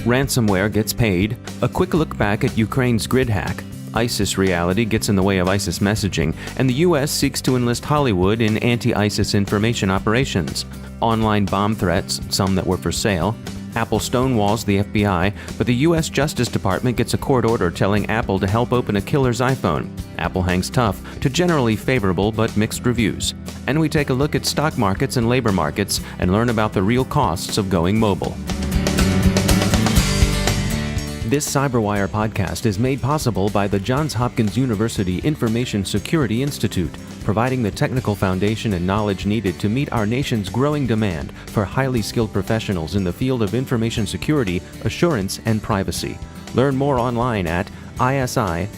Ransomware gets paid, a quick look back at Ukraine's grid hack, ISIS reality gets in the way of ISIS messaging, and the U.S. seeks to enlist Hollywood in anti-ISIS information operations. Online bomb threats, some that were for sale. Apple stonewalls the FBI, but the U.S. Justice Department gets a court order telling Apple to help open a killer's iPhone. Apple hangs tough to generally favorable but mixed reviews. And we take a look at stock markets and labor markets and learn about the real costs of going mobile. This CyberWire podcast is made possible by the Johns Hopkins University Information Security Institute, providing the technical foundation and knowledge needed to meet our nation's growing demand for highly skilled professionals in the field of information security, assurance, and privacy. Learn more online at isi.jhu.edu.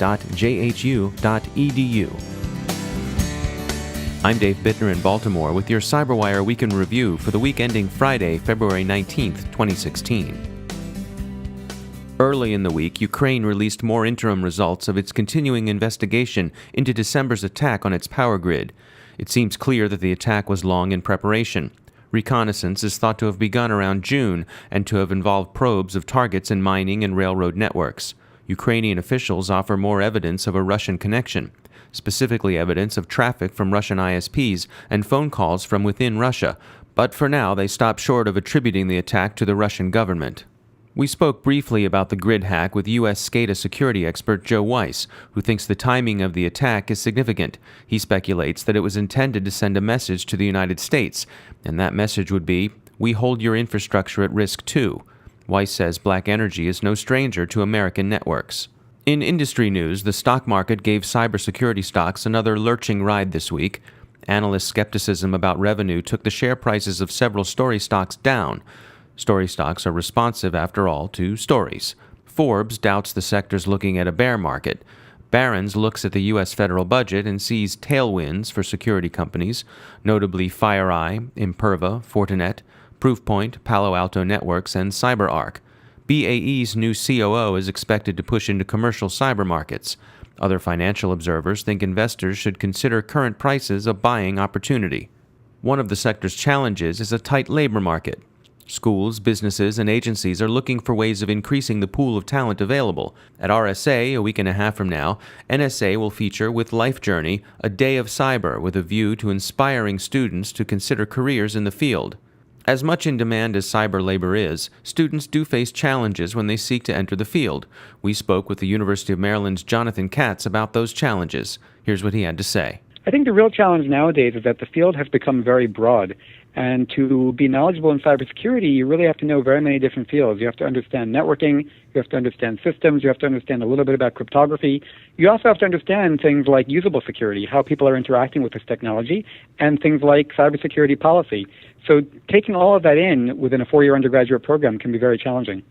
I'm Dave Bittner in Baltimore with your CyberWire Week in Review for the week ending Friday, February 19th, 2016. Early in the week, Ukraine released more interim results of its continuing investigation into December's attack on its power grid. It seems clear that the attack was long in preparation. Reconnaissance is thought to have begun around June and to have involved probes of targets in mining and railroad networks. Ukrainian officials offer more evidence of a Russian connection, specifically evidence of traffic from Russian ISPs and phone calls from within Russia, but for now they stop short of attributing the attack to the Russian government. We spoke briefly about the grid hack with U.S. SCADA security expert Joe Weiss, who thinks the timing of the attack is significant. He speculates that it was intended to send a message to the United States, and that message would be, "We hold your infrastructure at risk too." Weiss says Black Energy is no stranger to American networks. In industry news, the stock market gave cybersecurity stocks another lurching ride this week. Analyst skepticism about revenue took the share prices of several story stocks down. Story stocks are responsive, after all, to stories. Forbes doubts the sector's looking at a bear market. Barron's looks at the U.S. federal budget and sees tailwinds for security companies, notably FireEye, Imperva, Fortinet, Proofpoint, Palo Alto Networks, and CyberArk. BAE's new COO is expected to push into commercial cyber markets. Other financial observers think investors should consider current prices a buying opportunity. One of the sector's challenges is a tight labor market. Schools, businesses, and agencies are looking for ways of increasing the pool of talent available. At RSA, a week and a half from now, NSA will feature with Life Journey a Day of Cyber with a view to inspiring students to consider careers in the field. As much in demand as cyber labor is, students do face challenges when they seek to enter the field. We spoke with the University of Maryland's Jonathan Katz about those challenges. Here's what he had to say. I think the real challenge nowadays is that the field has become very broad. And to be knowledgeable in cybersecurity, you really have to know very many different fields. You have to understand networking, you have to understand systems, you have to understand a little bit about cryptography. You also have to understand things like usable security, how people are interacting with this technology, and things like cybersecurity policy. So taking all of that in within a 4-year undergraduate program can be very challenging.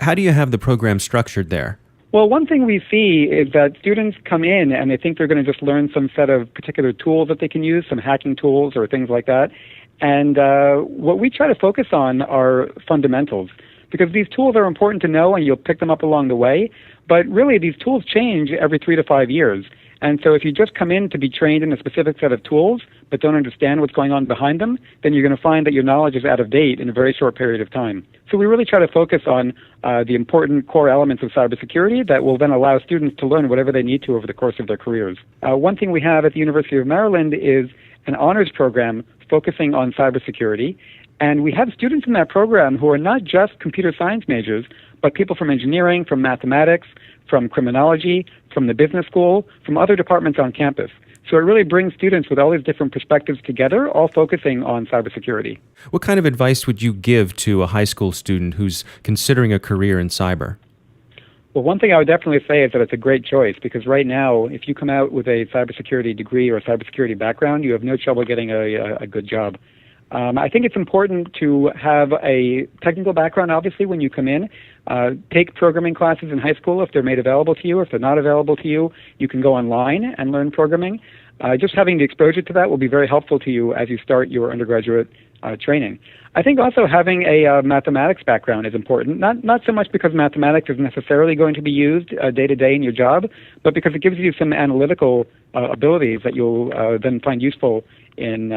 How do you have the program structured there? Well, one thing we see is that students come in and they think they're going to just learn some set of particular tools that they can use, some hacking tools or things like that. And what we try to focus on are fundamentals, because these tools are important to know and you'll pick them up along the way. But really, these tools change every 3 to 5 years. And so if you just come in to be trained in a specific set of tools but don't understand what's going on behind them, then you're going to find that your knowledge is out of date in a very short period of time. So we really try to focus on the important core elements of cybersecurity that will then allow students to learn whatever they need to over the course of their careers. One thing we have at the University of Maryland is an honors program focusing on cybersecurity. And we have students in that program who are not just computer science majors, but people from engineering, from mathematics, from criminology, from the business school, from other departments on campus. So it really brings students with all these different perspectives together, all focusing on cybersecurity. What kind of advice would you give to a high school student who's considering a career in cyber? Well, one thing I would definitely say is that it's a great choice, because right now, if you come out with a cybersecurity degree or a cybersecurity background, you have no trouble getting a good job. I think it's important to have a technical background, obviously, when you come in. Take programming classes in high school if they're made available to you. If they're not available to you, you can go online and learn programming. Just having the exposure to that will be very helpful to you as you start your undergraduate training. I think also having a mathematics background is important, not so much because mathematics is necessarily going to be used day to day in your job, but because it gives you some analytical abilities that you'll then find useful in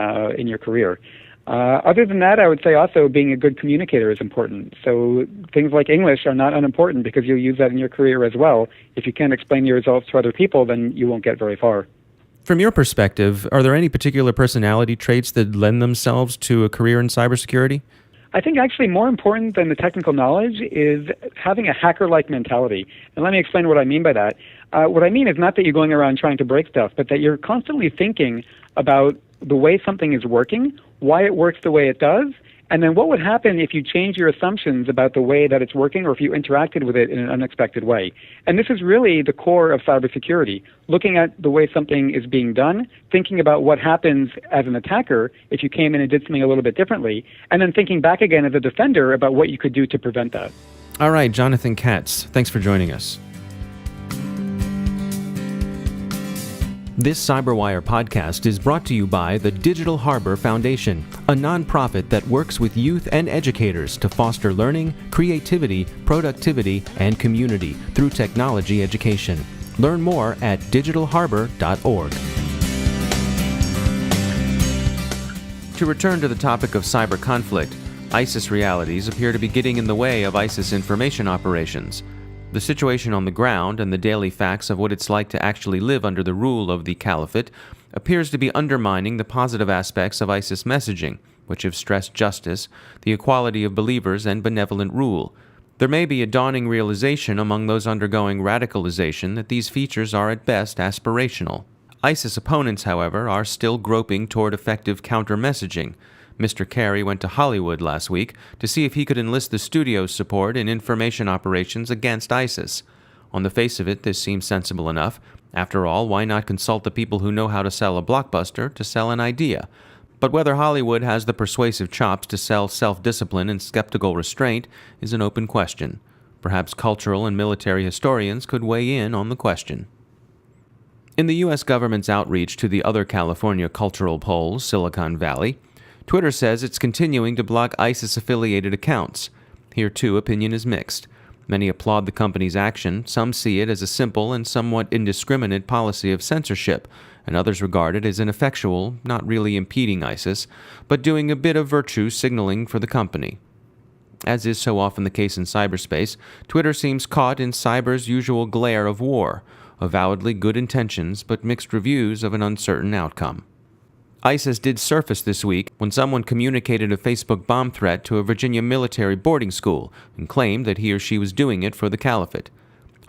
your career. Other than that, I would say also being a good communicator is important. So things like English are not unimportant because you'll use that in your career as well. If you can't explain your results to other people, then you won't get very far. From your perspective, are there any particular personality traits that lend themselves to a career in cybersecurity? I think actually more important than the technical knowledge is having a hacker-like mentality. And let me explain what I mean by that. What I mean is not that you're going around trying to break stuff, but that you're constantly thinking about the way something is working, why it works the way it does, and then what would happen if you change your assumptions about the way that it's working or if you interacted with it in an unexpected way. And this is really the core of cybersecurity, looking at the way something is being done, thinking about what happens as an attacker if you came in and did something a little bit differently, and then thinking back again as a defender about what you could do to prevent that. All right, Jonathan Katz, thanks for joining us. This CyberWire podcast is brought to you by the Digital Harbor Foundation, a nonprofit that works with youth and educators to foster learning, creativity, productivity, and community through technology education. Learn more at digitalharbor.org. To return to the topic of cyber conflict, ISIS realities appear to be getting in the way of ISIS information operations. The situation on the ground and the daily facts of what it's like to actually live under the rule of the caliphate appears to be undermining the positive aspects of ISIS messaging, which have stressed justice, the equality of believers, and benevolent rule. There may be a dawning realization among those undergoing radicalization that these features are at best aspirational. ISIS opponents, however, are still groping toward effective counter-messaging. Mr. Kerry went to Hollywood last week to see if he could enlist the studio's support in information operations against ISIS. On the face of it, this seems sensible enough. After all, why not consult the people who know how to sell a blockbuster to sell an idea? But whether Hollywood has the persuasive chops to sell self-discipline and skeptical restraint is an open question. Perhaps cultural and military historians could weigh in on the question. In the U.S. government's outreach to the other California cultural pole, Silicon Valley, Twitter says it's continuing to block ISIS-affiliated accounts. Here, too, opinion is mixed. Many applaud the company's action, some see it as a simple and somewhat indiscriminate policy of censorship, and others regard it as ineffectual, not really impeding ISIS, but doing a bit of virtue signaling for the company. As is so often the case in cyberspace, Twitter seems caught in cyber's usual glare of war, avowedly good intentions but mixed reviews of an uncertain outcome. ISIS did surface this week when someone communicated a Facebook bomb threat to a Virginia military boarding school and claimed that he or she was doing it for the caliphate.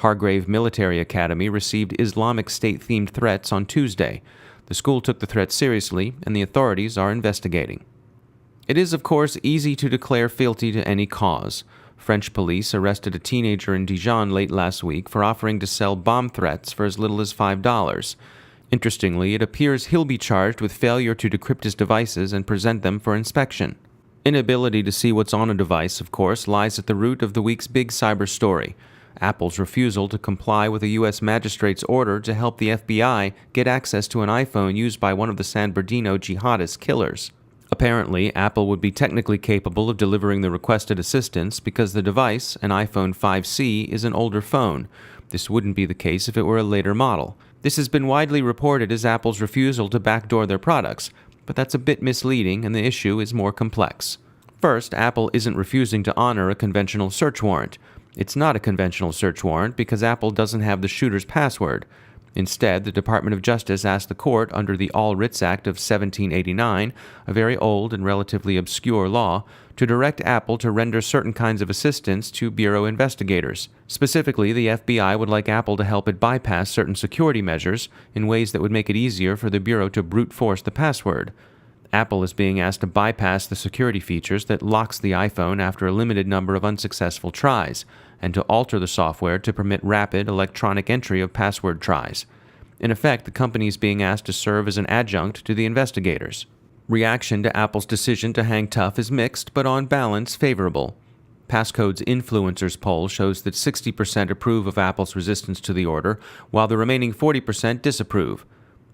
Hargrave Military Academy received Islamic State-themed threats on Tuesday. The school took the threat seriously, and the authorities are investigating. It is, of course, easy to declare fealty to any cause. French police arrested a teenager in Dijon late last week for offering to sell bomb threats for as little as $5. Interestingly, it appears he'll be charged with failure to decrypt his devices and present them for inspection. Inability to see what's on a device, of course, lies at the root of the week's big cyber story. Apple's refusal to comply with a U.S. magistrate's order to help the FBI get access to an iPhone used by one of the San Bernardino jihadist killers. Apparently, Apple would be technically capable of delivering the requested assistance because the device, an iPhone 5C, is an older phone. This wouldn't be the case if it were a later model. This has been widely reported as Apple's refusal to backdoor their products, but that's a bit misleading and the issue is more complex. First, Apple isn't refusing to honor a conventional search warrant. It's not a conventional search warrant because Apple doesn't have the shooter's password. Instead, the Department of Justice asked the court under the All Writs Act of 1789, a very old and relatively obscure law, to direct Apple to render certain kinds of assistance to Bureau investigators. Specifically, the FBI would like Apple to help it bypass certain security measures in ways that would make it easier for the Bureau to brute force the password. Apple is being asked to bypass the security features that locks the iPhone after a limited number of unsuccessful tries, and to alter the software to permit rapid electronic entry of password tries. In effect, the company is being asked to serve as an adjunct to the investigators. Reaction to Apple's decision to hang tough is mixed, but on balance, favorable. Passcode's influencers poll shows that 60% approve of Apple's resistance to the order, while the remaining 40% disapprove.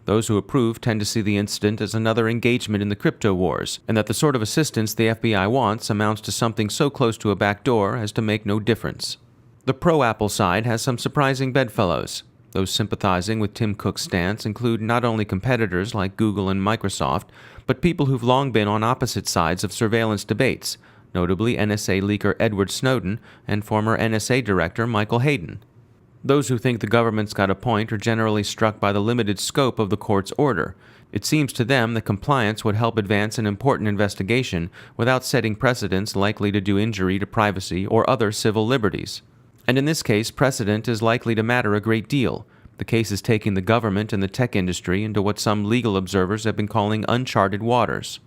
Those who approve tend to see the incident as another engagement in the crypto wars, and that the sort of assistance the FBI wants amounts to something so close to a backdoor as to make no difference. The pro-Apple side has some surprising bedfellows. Those sympathizing with Tim Cook's stance include not only competitors like Google and Microsoft, but people who've long been on opposite sides of surveillance debates, notably NSA leaker Edward Snowden and former NSA Director Michael Hayden. Those who think the government's got a point are generally struck by the limited scope of the court's order. It seems to them that compliance would help advance an important investigation without setting precedents likely to do injury to privacy or other civil liberties. And in this case, precedent is likely to matter a great deal. The case is taking the government and the tech industry into what some legal observers have been calling uncharted waters.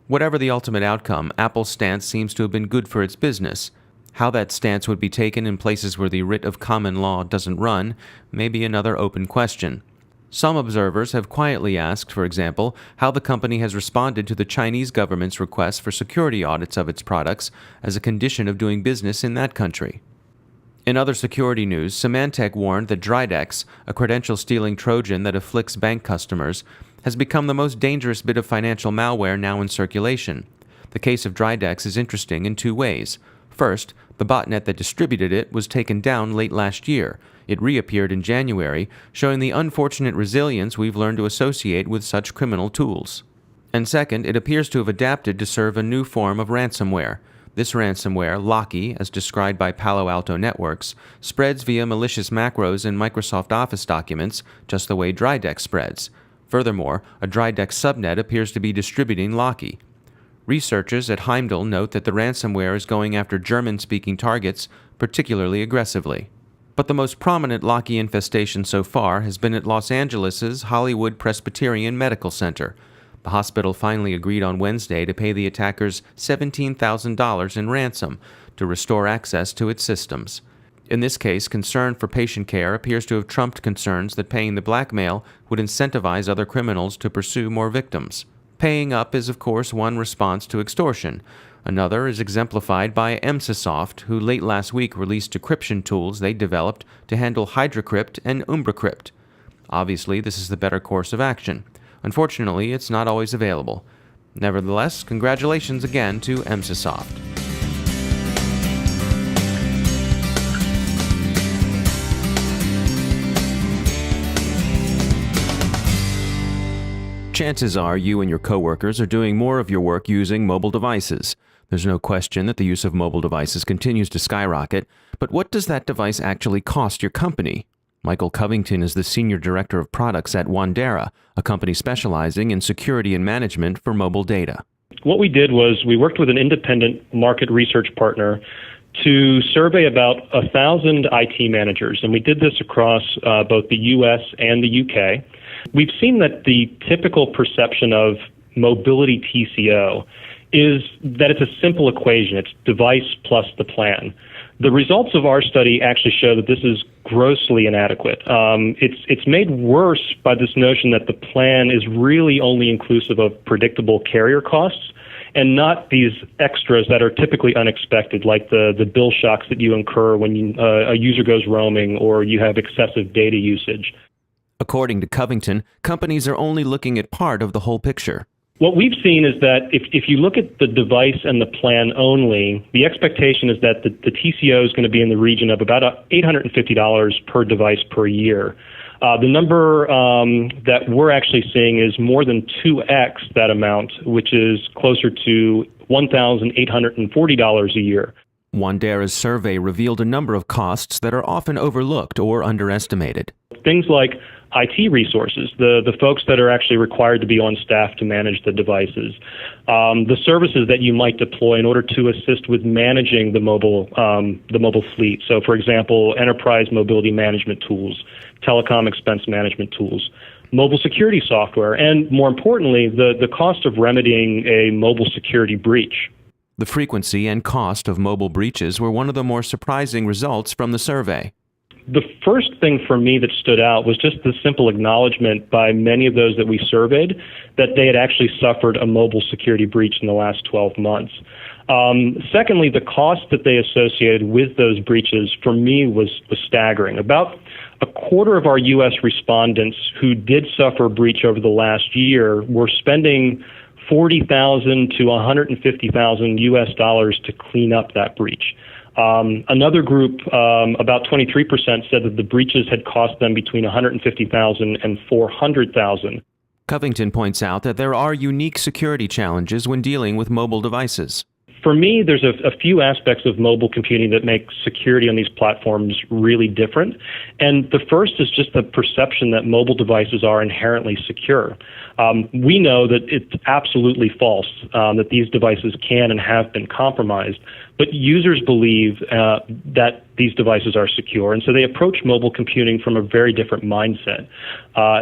Whatever the ultimate outcome, Apple's stance seems to have been good for its business. How that stance would be taken in places where the writ of common law doesn't run may be another open question. Some observers have quietly asked, for example, how the company has responded to the Chinese government's request for security audits of its products as a condition of doing business in that country. In other security news, Symantec warned that Dridex, a credential-stealing Trojan that afflicts bank customers, has become the most dangerous bit of financial malware now in circulation. The case of Dridex is interesting in two ways. First, the botnet that distributed it was taken down late last year. It reappeared in January, showing the unfortunate resilience we've learned to associate with such criminal tools. And second, it appears to have adapted to serve a new form of ransomware. This ransomware, Locky, as described by Palo Alto Networks, spreads via malicious macros in Microsoft Office documents, just the way Dridex spreads. Furthermore, a Dridex subnet appears to be distributing Locky. Researchers at Heimdall note that the ransomware is going after German-speaking targets particularly aggressively. But the most prominent Locky infestation so far has been at Los Angeles' Hollywood Presbyterian Medical Center. The hospital finally agreed on Wednesday to pay the attackers $17,000 in ransom to restore access to its systems. In this case, concern for patient care appears to have trumped concerns that paying the blackmail would incentivize other criminals to pursue more victims. Paying up is, of course, one response to extortion. Another is exemplified by Emsisoft, who late last week released decryption tools they developed to handle HydraCrypt and UmbraCrypt. Obviously, this is the better course of action. Unfortunately, it's not always available. Nevertheless, congratulations again to Emsisoft. Chances are you and your coworkers are doing more of your work using mobile devices. There's no question that the use of mobile devices continues to skyrocket, but what does that device actually cost your company? Michael Covington is the Senior Director of Products at Wandera, a company specializing in security and management for mobile data. What we did was we worked with an independent market research partner to survey about 1,000 IT managers, and we did this across both the U.S. and the U.K. We've seen that the typical perception of mobility TCO is that it's a simple equation. It's device plus the plan. The results of our study actually show that this is grossly inadequate. It's made worse by this notion that the plan is really only inclusive of predictable carrier costs and not these extras that are typically unexpected, like the bill shocks that you incur when a user goes roaming or you have excessive data usage. According to Covington, companies are only looking at part of the whole picture. What we've seen is that if you look at the device and the plan only, the expectation is that the TCO is going to be in the region of about $850 per device per year. The number that we're actually seeing is more than 2x that amount, which is closer to $1,840 a year. Wandera's survey revealed a number of costs that are often overlooked or underestimated. Things like IT resources, the folks that are actually required to be on staff to manage the devices, the services that you might deploy in order to assist with managing the mobile fleet. So, for example, enterprise mobility management tools, telecom expense management tools, mobile security software, and more importantly, the cost of remedying a mobile security breach. The frequency and cost of mobile breaches were one of the more surprising results from the survey. The first thing for me that stood out was just the simple acknowledgement by many of those that we surveyed that they had actually suffered a mobile security breach in the last 12 months. Secondly, the cost that they associated with those breaches for me was staggering. About a quarter of our U.S. respondents who did suffer a breach over the last year were spending $40,000 to $150,000 US to clean up that breach. Another group, about 23%, said that the breaches had cost them between $150,000 and $400,000. Covington points out that there are unique security challenges when dealing with mobile devices. For me, there's a few aspects of mobile computing that make security on these platforms really different. And the first is just the perception that mobile devices are inherently secure. We know that it's absolutely false that these devices can and have been compromised, but users believe that these devices are secure, and so they approach mobile computing from a very different mindset.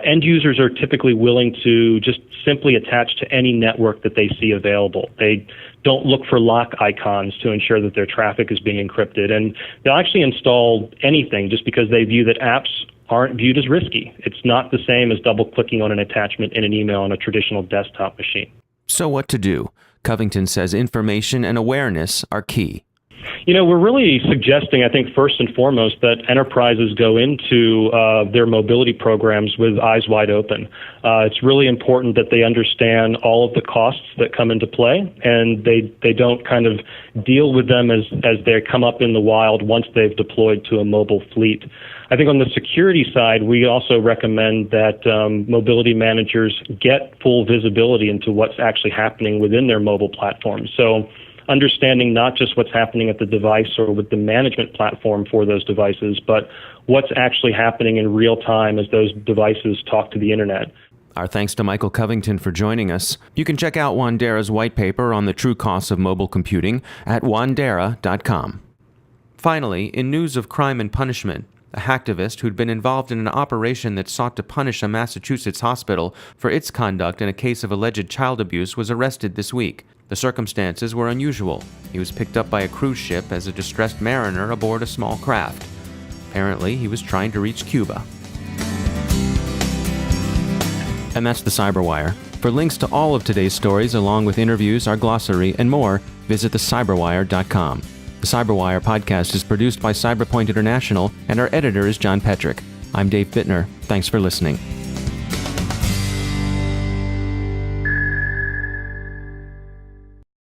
End users are typically willing to just simply attach to any network that they see available. They don't look for lock icons to ensure that their traffic is being encrypted, and they'll actually install anything just because they view that apps aren't viewed as risky. It's not the same as double-clicking on an attachment in an email on a traditional desktop machine. So what to do? Covington says information and awareness are key. We're really suggesting, I think, first and foremost, that enterprises go into their mobility programs with eyes wide open. It's really important that they understand all of the costs that come into play, and they don't kind of deal with them as they come up in the wild once they've deployed to a mobile fleet. I think on the security side, we also recommend that mobility managers get full visibility into what's actually happening within their mobile platform. So understanding not just what's happening at the device or with the management platform for those devices, but what's actually happening in real time as those devices talk to the internet. Our thanks to Michael Covington for joining us. You can check out Wandera's white paper on the true costs of mobile computing at wandera.com. Finally, in news of crime and punishment, a hacktivist who'd been involved in an operation that sought to punish a Massachusetts hospital for its conduct in a case of alleged child abuse was arrested this week. The circumstances were unusual. He was picked up by a cruise ship as a distressed mariner aboard a small craft. Apparently, he was trying to reach Cuba. And that's the CyberWire. For links to all of today's stories, along with interviews, our glossary, and more, visit thecyberwire.com. The CyberWire podcast is produced by CyberPoint International, and our editor is John Petrick. I'm Dave Bittner. Thanks for listening.